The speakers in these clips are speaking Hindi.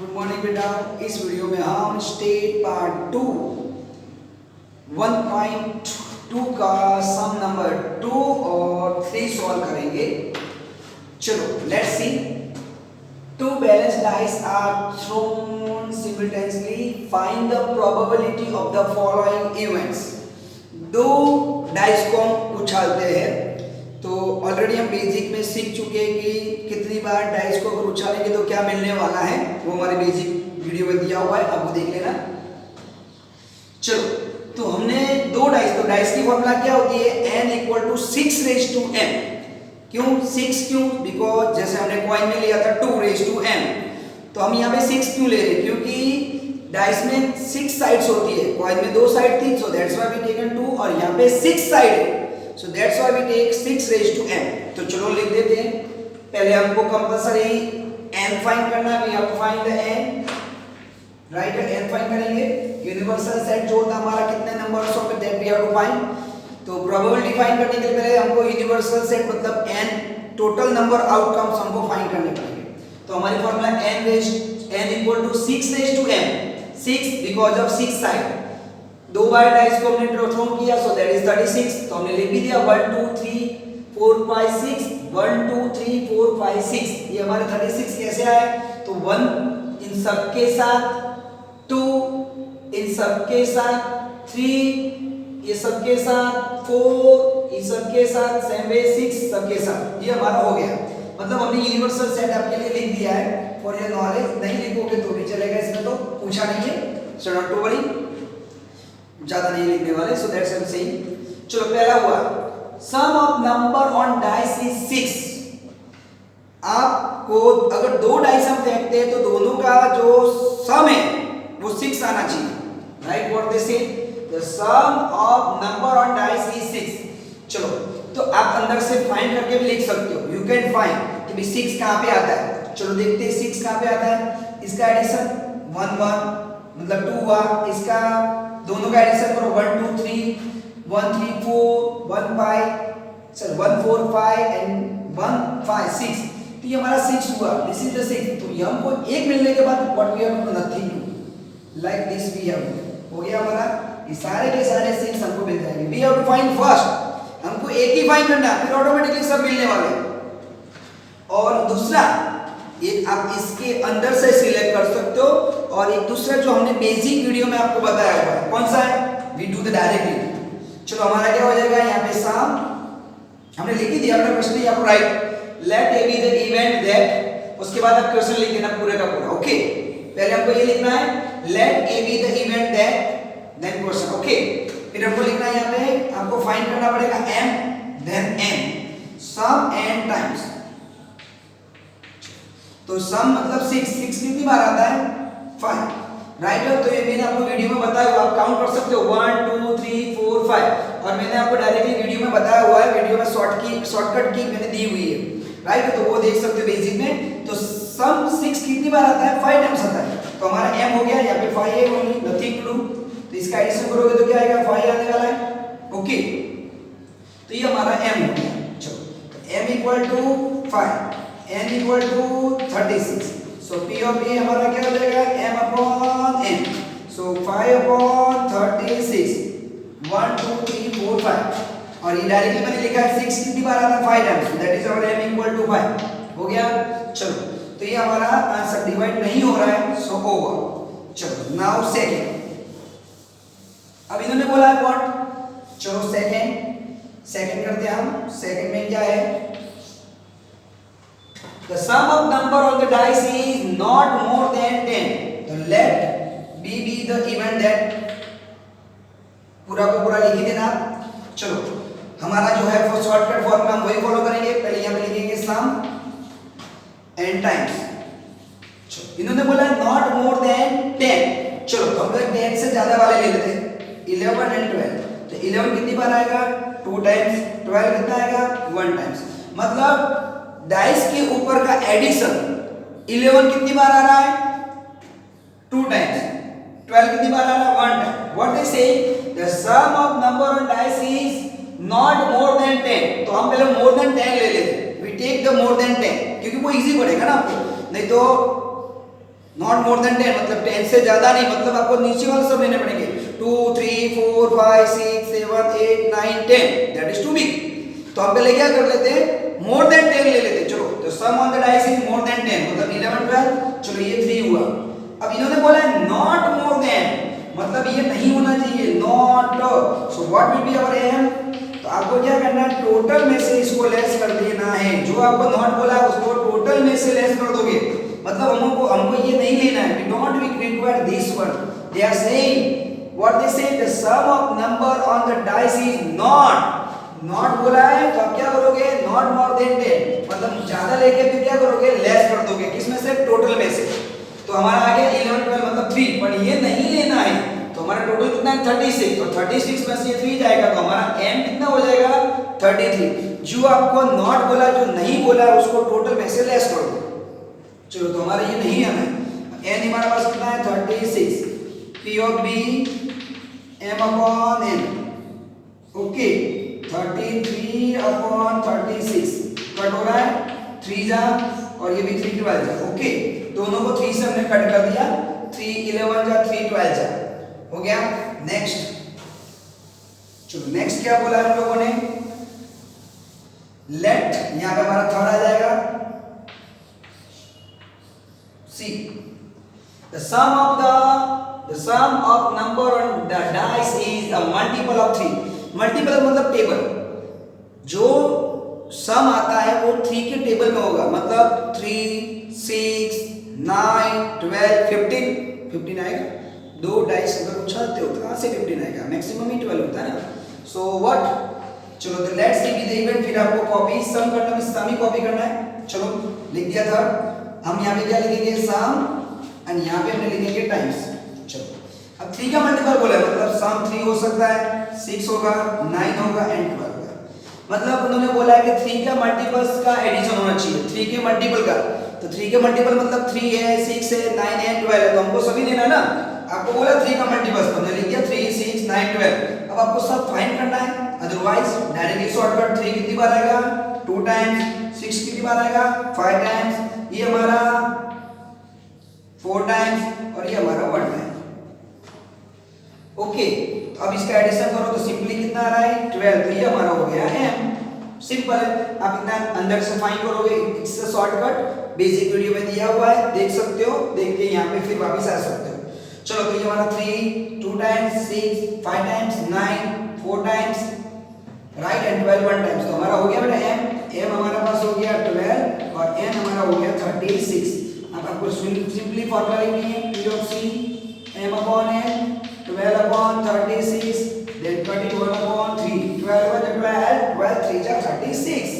गुड मॉर्निंग बेटा। इस वीडियो में हम स्टेट पार्ट 2 1.2 का सम नंबर 2 और 3 सॉल्व करेंगे। चलो let's see. Two balanced dice are thrown simultaneously. Find the probability of the following events. दो डाइस को हम उछालते हैं, तो ऑलरेडी हम बेसिक में सीख चुके हैं कि कितनी बार डाइस को अगर उछालेंगे तो क्या मिलने वाला है, वो हमारे बेसिक वीडियो में दिया हुआ है, अब वो देख लेना। चलो, तो हमने दो डाइस, तो डाइस की फॉर्मूला क्या होती है, n = 6^n। क्यों 6? क्यों? बिकॉज जैसे हमने कॉइन में लिया था 2^n, तो हम यहाँ पे 6 क्यों ले रहे हैं, क्योंकि डाइस में 6 साइड्स होती है, कॉइन में 2 साइड थी, so that's why we taken 2, और यहाँ पे 6 साइड है, so that's why we take 6^n। तो चलो लिख देते हैं। पहले हमको कंपल्सरी n फाइंड करना है, we have to find the n, right. n find करेंगे, यूनिवर्सल सेट जो होता है हमारा कितने numbers of that we have to find. तो प्रोबेबिलिटी फाइंड करने के लिए पहले हमको यूनिवर्सल सेट मतलब n टोटल नंबर आउटकम्स हमको फाइंड करने पड़ेंगे। तो हमारी formula n = 6^n, 6 because of 6 side. दो बार डाइस को हमने थ्रो किया, सो दैट इज 36, तो हमने लिख भी दिया 1 2 3 4 5 6, 1 2 3 4 5 6, ये हमारे 36 कैसे आए, तो 1 इन सब के साथ, 2 इन सब के साथ, 3 ये सबके साथ, 4 इस सबके साथ, 7 6 सबके साथ, ये हमारा हो गया। मतलब हमने यूनिवर्सल सेट आपके लिए लिख दिया है फॉर योर नॉलेज। नहीं लिखोगे तो भी चलेगा, इसमें तो पूछा नहीं है, सो नॉट टू वरी, ज्यादा नहीं लिखने वाले, so that's I am saying. चलो पहला हुआ sum of number on dice is 6। आपको अगर दो डाइस हम फेंकते हैं तो दोनों का जो सम है वो 6 आना चाहिए, राइट। व्हाट दे से The sum of number on dice is 6। चलो, तो आप अंदर से फाइंड करके भी लिख सकते हो, यू कैन फाइंड कि भाई 6 कहाँ पे आता है। चलो देखते हैं 6 कहाँ पे आता है। इसका एडिशन 1 1 मतलब 2 हुआ, इसका दोनों का एडिशन करो 1 2 3 1 3 4 1 5, सर 1 4 5 एंड 1 5 6, तो ये हमारा 6 हुआ, दिस इज द 6। तो ये हमको एक मिलने के बाद what we have to nothing like this we have, हो गया हमारा, ये सारे के सारे 6 हमको मिल जाएंगे। We have to find first, हमको एक ही फाइंड करना है, फिर ऑटोमेटिकली सब मिलने वाले। और दूसरा एक आप इसके अंदर से सिलेक्ट कर सकते हो, और एक दूसरा जो हमने बेसिक वीडियो में आपको बताया हुआ है, कौन सा है, वी डू द डायरेक्टली। चलो हमारा क्या हो जाएगा, यहाँ पे सम हमने लिख ही दिया, अपना क्वेश्चन आपको right, let A be the event that, उसके बाद आप क्वेश्चन लिख देना पूरे का पूरा, ओके। पहले हमको ये लिखना है let A be the event that, then question, okay. फिर हमको लिखना है यहाँ पे, आपको फाइंड करना पड़ेगा m देन n, सम n टाइम्स। तो सम मतलब 6 कितनी बार आता है, 5, राइट। तो ये मैंने आपको वीडियो में बताया हुआ, आप काउंट कर सकते हो 1 2 3 4 5, और मैंने आपको डायरेक्टली वीडियो में बताया हुआ है, वीडियो में शॉर्टकट की मैंने दी हुई है, राइट। तो वो देख सकते हो बेसिक में। तो सम 6 कितनी बार आता है, 5 टाइम्स आता है। तो हमारा m हो गया, यहाँ पे 5 है, ओनली नथिंग टू डू, तो इसका एडिशन करोगे तो क्या आएगा, 5 आने वाला है, ओके। तो ये हमारा m हो गया। चलो, m = 5, n = 36, so p of a हमारा क्या हो जाएगा, m/n, सो 5/36, 1 2 3 4 5, और ये डायरेक्टली मैंने लिखा है 6 कितनी बार आता है, 5 times, that is our m = 5, हो गया। चलो, तो ये हमारा आंसर डिवाइड नहीं हो रहा है, सो ओवर। चलो नाउ सेकंड, अब इन्होंने बोला है व्हाट, चलो सेकंड करते हैं हम। सेकंड में क्या है, the sum of number on the dice is not more than 10, तो let b be the event that, पूरा को पूरा लिख ही देना। चलो हमारा जो है वो शॉर्टकट फॉर्मूला हम वही फॉलो करेंगे, पहले यहाँ पे लिखेंगे सम n टाइम्स। चलो इन्होंने बोला नॉट मोर देन 10, चलो तो हम लोग 10 से ज्यादा वाले ले लेते हैं, 11 एंड 12, तो 11 कितनी बार आएगा, 2 टाइम्स, 12 कितना आएगा, 1 टाइम्स। मतलब डाइस के ऊपर का एडिशन 11 कितनी बार आ रहा है, 2 टाइम्स, 12 कितनी बार आ रहा है, 1 time. What they say, the sum of number on dice is not more than 10, तो हम पहले मोर देन 10 ले लेते, we take the more than 10, क्योंकि वो इजी पड़ेगा ना आपको, नहीं तो नॉट मोर देन 10 मतलब 10 से ज्यादा नहीं, मतलब आपको नीचे वाले सब लेने पड़ेंगे 2 3 4 5 6 7 8 9 10, दैट इज टू बिग। तो हम पहले क्या कर लेते हैं, मोर देन 10 ले लेते हैं। चलो तो sum on the dice is more than 10 मतलब 11 12, चलो ये 3 हुआ। अब इन्होंने बोला है नॉट मोर देन, मतलब ये नहीं होना चाहिए, not. So what will be our M, तो आपको क्या करना है, टोटल में से इसको लेस कर देना है। जो आपको नॉट बोला है उसको टोटल में से लेस कर दोगे, मतलब हमको ये नहीं लेना है, we don't require this one. They are saying what they say, the sum of number on the dice is not, not बोला है तो आप क्या करोगे, नॉट मोर देन 10, मतलब ज्यादा लेके फिर क्या करोगे, लेस कर दोगे, किसमें से, टोटल में से। तो हमारा आ गया 11 12 मतलब 3, पर ये नहीं लेना है, तो हमारा टोटल कितना है 36, और 36 में से 3 जाएगा तो हमारा m कितना हो जाएगा 33। जो आपको नॉट बोला, जो नहीं बोला उसको टोटल में से लेस कर दो। चलो तो हमारा ये नहीं आना है, n हमारे पास कितना है 36, p of b m upon n, okay 33 upon 36 cut हो रहा है 3 जा, और ये भी 3 12 जा, ओके दोनों को 3 से हमने कट कर दिया, 3 11 जा 3 12 जा, हो गया। नेक्स्ट, चलो नेक्स्ट क्या बोला हम लोगों ने, लेट, यहां पे हमारा थर्ड आ जाएगा सी, the sum of number on the dice is a multiple of 3, multiple मतलब टेबल, जो सम आता है वो 3 के टेबल में होगा, मतलब 3 6 9 12 15 आएगा, दो डाइस अगर उछालते हो तो कहां से 15 आएगा, मैक्सिमम ही 12 होता है ना। सो व्हाट, चलो तो लेट्स सी द इवेंट, फिर आपको कॉपी सम करना है, सम ही कॉपी करना है। चलो लिख दिया था, हम यहां पे क्या लिखेंगे, सम, एंड यहां पे हमने लिखेंगे टाइम्स। चलो अब 3 का मल्टीपल बोला है, मतलब सम 3 हो सकता है, 6 होगा, 9 होगा एंड 12 होगा, मतलब उन्होंने बोला है कि 3 का मल्टीपल्स का एडिशन होना चाहिए, 3 के मल्टीपल का, तो 3 के मल्टीपल मतलब 3 है 6 है 9 है 12 है, तो हमको सभी लेना है ना। आपको बोला 3 का मल्टीपल्स, हमने लिख दिया 3 6 9 12, अब आपको सब फाइंड करना है, अदरवाइज डायरेक्टली शॉर्टकट 3 कितनी बार आएगा 2 टाइम्स, 6 कितनी बार आएगा 5 टाइम्स, ये हमारा 4 टाइम्स, और ये हमारा 1 टाइम, ओके। तो अब इसका एडिशन करो तो सिंपली कितना आ रहा है 12, तो ये हमारा हो गया m, सिंपल है। आप इतना अंदर से फाइंड करोगे, it's a shortcut, basic video में दिया हुआ है, देख सकते हो, देख के यहाँ पे फिर वापस आ सकते हो। चलो तो ये हमारा 3 2 times, 6 5 times, 9 4 times, right, and 12 1 times, तो हमारा हो गया बेटा m हमारा पास हो गया 12 और n हमारा हो गया 36। अब आपको सिंपली फार्मूला लिखनी है, p of c m upon n 12 upon 36, then 21 upon 3, 12 1 12, 12 3 जा 36,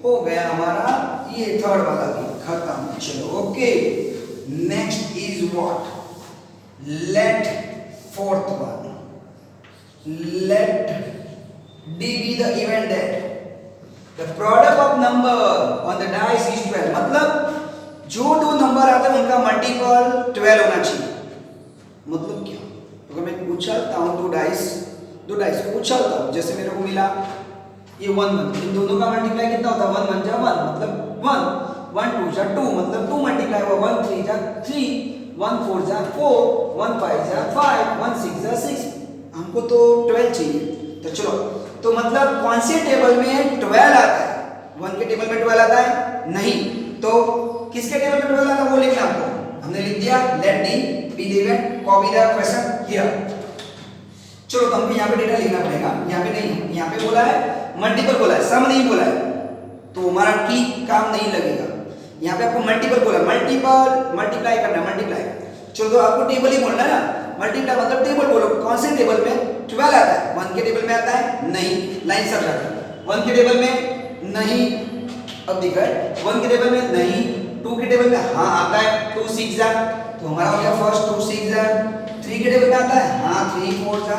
हो गया हमारा ये थर्ड वाला भी खत्म। चलो okay, next is what, let fourth one, let d be the event that the product of number on the dice is 12, मतलब जो दो नंबर आते हैं उनका मल्टीपल 12 होना चाहिए। मतलब क्या, अगर मैं उछालता हूं दो डाइस को उछालता हूं, जैसे मेरे को मिला ये 1 1, इन दोनों का मल्टीप्लाई कितना होता है 1 1 जा 1 मतलब 1, 1 2 जा 2 मतलब 2 मल्टीप्लाई हुआ, 1 3 जा 3, 1 4 जा 4, 1 5 जा 5, 1 6 जा 6, हमको तो 12 चाहिए। तो चलो, तो मतलब कौन से टेबल में 12 आता है, 1 के टेबल में 12 आता है नहीं, तो किसके टेबल में 12 आता है वो लिखना आपको, हमने लिख दिया let D be the event, copy the question here. चलो तो हमको यहाँ पे डेटा लिखना पड़ेगा, यहाँ पे नहीं, यहाँ पे बोला है मल्टीपल बोला है, सम नहीं बोला है, तो हमारा की काम नहीं लगेगा। यहाँ पे आपको मल्टीपल बोला, मल्टीप्लाई करना, मल्टीप्लाई। चलो तो आपको टेबल ही बोलना है ना, मल्टीप्लाई मतलब टेबल बोलो, कौन से टेबल में 12 आता है, 1 के टेबल में आता है नहीं, लाइन सब जाता 1 के टेबल में नहीं, अब दिखा 1 के टेबल में नहीं, 2 के टेबल में हाँ आता है 2 6 जा, तो हमारा हो गया फर्स्ट 2 6 जा, 3 के टेबल में आता है हाँ 3 4 जा,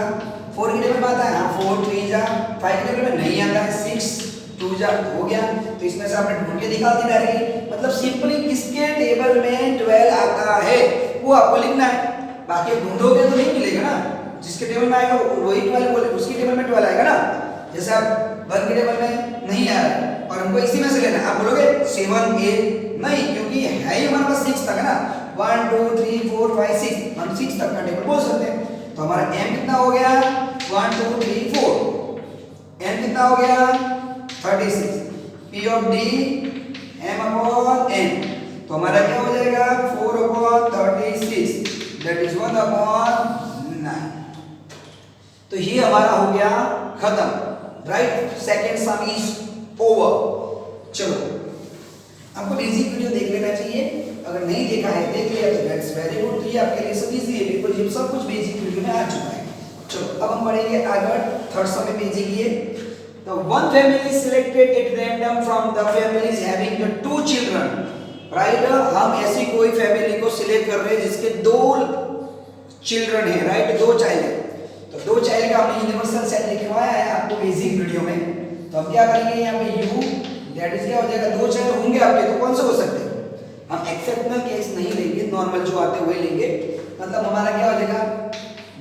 4 के टेबल में आता है हाँ 4 3 जा, 5 के टेबल में नहीं आता है 6 2 जा, हो गया। तो इसमें से आपने ढूंढ के दिखा दी डायरेक्टली, मतलब सिंपली किसके टेबल में 12 आता है वो आपको लिखना है, बाकी ढूंढोगे तो नहीं मिलेगा ना, जिसके टेबल में आएगा वही 12 बोले, उसके टेबल में 12 आएगा ना। जैसे आप 1 के टेबल में नहीं आ रहा है और हमको इसी में से लेना है, आप बोलोगे 7 8 नहीं, क्योंकि है ही हमारे पास 6 तक है ना, 1 2 3 4 5 6, हम 6 तक का टेबल बोल सकते हैं। तो हमारा m कितना हो गया 1 2 3 4, n कितना हो गया 36, p of d m upon n, तो हमारा क्या हो जाएगा 4 अपॉन 36 दैट इज 1 अपॉन 9। तो ये हमारा हो गया खत्म, right. Second some is over. चलो आपको बेसिक वीडियो देख लेना चाहिए, अगर नहीं देखा है देख लिया तो दैट्स वेरी गुड। तो ये आपके लिए सब इजी है, बिल्कुल ये सब कुछ बेसिक वीडियो में आ चुका है। चलो अब हम पढ़ेंगे आगे थर्ड सम में बेसिक ये। The one family is selected at random from the families having the two children, right? हम ऐसी कोई फैमिली को सिलेक्ट कर रहे हैं जिसके दो चिल्ड्रन है, राइट, दो चाइल्ड है। तो दो चाइल्ड का हमने यूनिवर्सल सेट लिखवाया है आपको बेसिक वीडियो में। तो हम क्या करेंगे यहाँ पे u दैट इज क्या हो जाएगा, दो चाइल्ड होंगे आपके तो कौन से हो सकते हैं, हम एक्सेप्शनल केस नहीं लेंगे, नॉर्मल जो आते हुए लेंगे। मतलब हमारा क्या हो जाएगा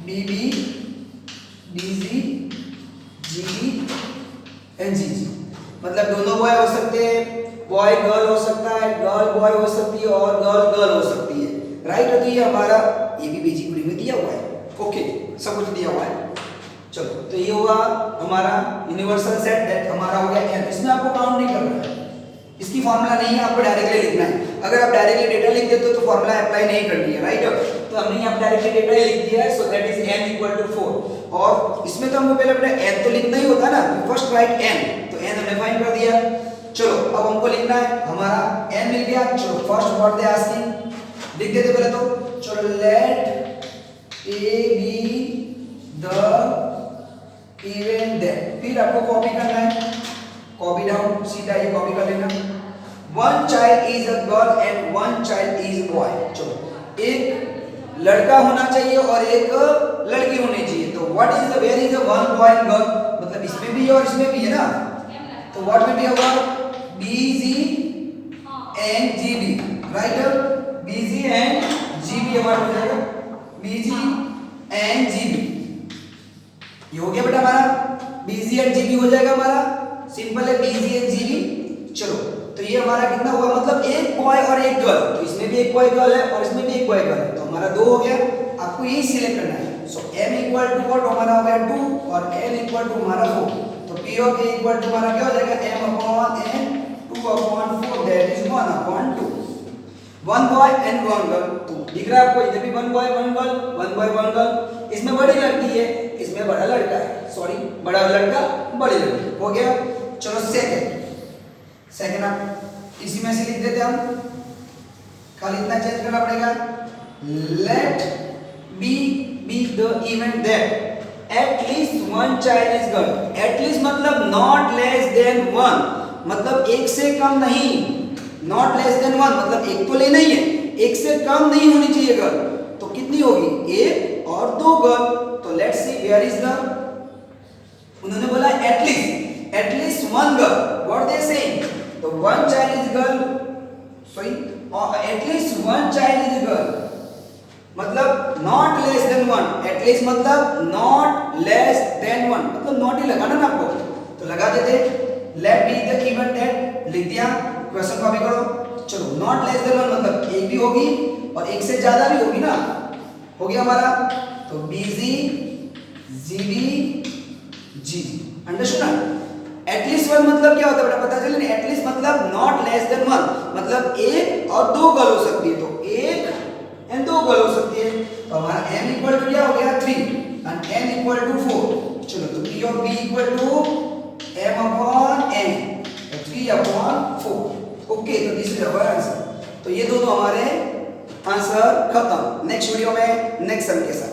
bb bg gb and gg, मतलब दोनों बॉय हो सकते हैं, बॉय गर्ल हो सकता है, गर्ल बॉय हो सकती है और गर्ल गर्ल हो सकती है, राइट। तो ये हमारा ये भी बेसिक वीडियो में दिया हुआ है, ओके, सब कुछ दिया हुआ है। चलो तो ये होगा हमारा यूनिवर्सल सेट दैट हमारा हो गया n। इसमें आपको काउंट नहीं करना है, इसकी फार्मूला नहीं है, आपको डायरेक्टली लिखना है। अगर आप डायरेक्टली डेटा लिख देते हो तो फार्मूला अप्लाई नहीं करनी है, राइट। तो हमने यहाँ डायरेक्टली डेटा ही लिख दिया है, so that is n equal to 4। और इसमें तो हमको पहले अपना n तो लिखना ही होता है ना, फर्स्ट राइट n, तो n हमने फाइंड कर दिया। चलो अब हमको लिखना है, हमारा n मिल गया। चलो फर्स्ट व्हाट दे आस्किंग लिख देते पहले तो। चलो let a be the event that, फिर आपको कॉपी करना है, कॉपी डाउन, सीधा ये कॉपी कर लेना। One child is a girl and one child is a boy. चलो एक लड़का होना चाहिए और एक लड़की होनी चाहिए। तो what is the where is the one boy and girl, मतलब इसमें भी है और इसमें भी है ना। तो what will be our BG and GB, right. BG and GB हमारा हो जाएगा BG एंड GB। ये हो गया बेटा हमारा BG एंड GB हो जाएगा हमारा, सिंपल है BG एंड GB। चलो तो ये हमारा कितना हुआ, मतलब एक बॉय और एक गर्ल, तो इसमें भी एक बॉय गर्ल है और इसमें भी एक बॉय गर्ल है, तो हमारा दो हो गया। आपको यही सिलेक्ट करना है। सो m इक्वल टू व्हाट हमारा हो गया 2 और n इक्वल टू हमारा 4। तो p of a equal to हमारा क्या हो जाएगा m upon n 2 upon 4 that is 1 upon 2। One boy and one girl, तो दिख रहा है आपको इधर भी one boy one girl, one boy one girl. इसमें बड़ी लड़की है, इसमें बड़ा लड़का है, सॉरी बड़ा लड़का बड़ी लड़की, हो गया। चलो सेकंड आप इसी में से लिख देते हम, खाली इतना चेंज करना पड़ेगा। Let B be the event that at least one child is girl. At least मतलब नॉट लेस देन वन, मतलब एक से कम नहीं, नॉट लेस देन वन मतलब एक तो लेना ही है, एक से कम नहीं होनी चाहिए गर्ल। तो कितनी होगी, एक और दो गर्ल। तो let's see where is the, उन्होंने बोला at least one girl, what they saying, तो one child is girl, sorry at least one child is girl, मतलब not less than one. At least मतलब नॉट लेस देन वन, मतलब नॉट ही लगाना ना आपको, तो लगा देते। Let be the event that लिख दिया, क्वेश्चन कॉपी करो। चलो नॉट लेस देन वन मतलब एक भी होगी और एक से ज्यादा भी होगी ना, हो गया हमारा। तो BG GB GG, अंडरस्टूड ना। एटलीस्ट वन मतलब क्या होता है बेटा, पता चले ना। एटलीस्ट मतलब नॉट लेस देन वन, मतलब एक और दो गर्ल हो सकती है, तो एक एंड दो गर्ल हो सकती है। तो हमारा m इक्वल टू क्या हो गया 3 एंड n इक्वल टू 4। चलो तो p of b equal to m upon n, 3 upon 4। Okay, तो दिस इज आवर आंसर। तो ये दोनों हमारे आंसर खत्म। नेक्स्ट वीडियो में नेक्स्ट सम के साथ।